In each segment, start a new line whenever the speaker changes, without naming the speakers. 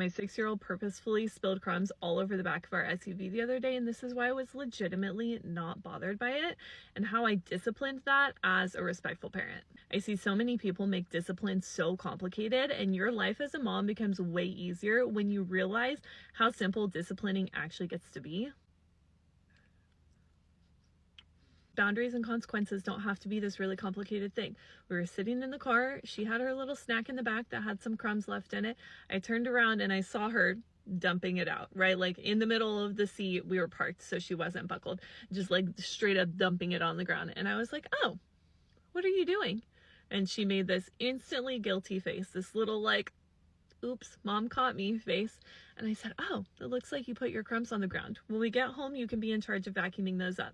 My 6-year-old purposefully spilled crumbs all over the back of our SUV the other day, and this is why I was legitimately not bothered by it and how I disciplined that as a respectful parent. I see so many people make discipline so complicated, and your life as a mom becomes way easier when you realize how simple disciplining actually gets to be. Boundaries and consequences don't have to be this really complicated thing. We were sitting in the car. She had her little snack in the back that had some crumbs left in it. I turned around and I saw her dumping it out, right? Like in the middle of the seat. We were parked, so she wasn't buckled. Just like straight up dumping it on the ground. And I was like, oh, what are you doing? And she made this instantly guilty face, this little like, oops, mom caught me face. And I said, oh, it looks like you put your crumbs on the ground. When we get home, you can be in charge of vacuuming those up.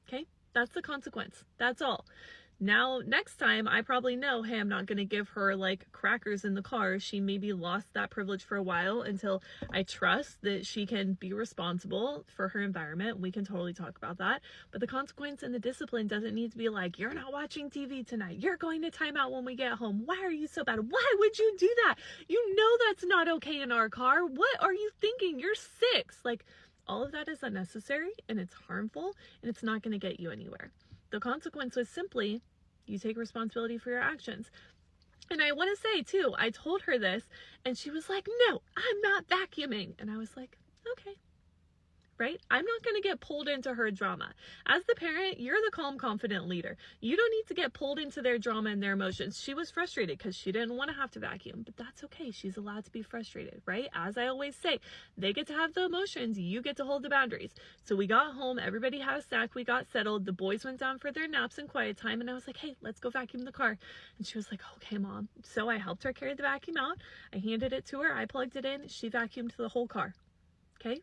Okay? That's the consequence. That's all. Now, next time, I probably know, hey, I'm not going to give her like crackers in the car. She maybe lost that privilege for a while until I trust that she can be responsible for her environment. We can totally talk about that. But the consequence and the discipline doesn't need to be like, you're not watching TV tonight. You're going to timeout when we get home. Why are you so bad? Why would you do that? You know that's not okay in our car. What are you thinking? You're 6. Like, all of that is unnecessary and it's harmful and it's not going to get you anywhere. The consequence was simply you take responsibility for your actions. And I want to say too, I told her this and she was like, no, I'm not vacuuming. And I was like, okay. Right? I'm not going to get pulled into her drama. As the parent, you're the calm, confident leader. You don't need to get pulled into their drama and their emotions. She was frustrated because she didn't want to have to vacuum, but that's okay. She's allowed to be frustrated, right? As I always say, they get to have the emotions. You get to hold the boundaries. So we got home. Everybody had a snack. We got settled. The boys went down for their naps and quiet time. And I was like, hey, let's go vacuum the car. And she was like, okay, mom. So I helped her carry the vacuum out. I handed it to her. I plugged it in. She vacuumed the whole car. Okay?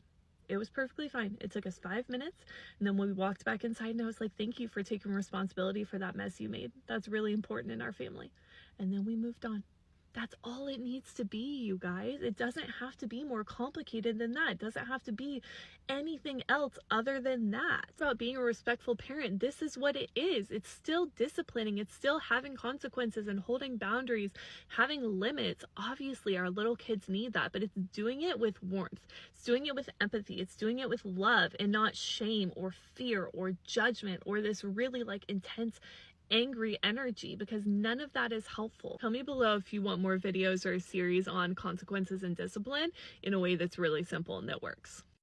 It was perfectly fine. It took us 5 minutes. And then we walked back inside and I was like, thank you for taking responsibility for that mess you made. That's really important in our family. And then we moved on. That's all it needs to be, you guys. It doesn't have to be more complicated than that. It doesn't have to be anything else other than that. It's about being a respectful parent. This is what it is. It's still disciplining. It's still having consequences and holding boundaries, having limits. Obviously, our little kids need that, but it's doing it with warmth. It's doing it with empathy. It's doing it with love and not shame or fear or judgment or this really like intense angry energy, because none of that is helpful. Tell me below if you want more videos or a series on consequences and discipline in a way that's really simple and that works.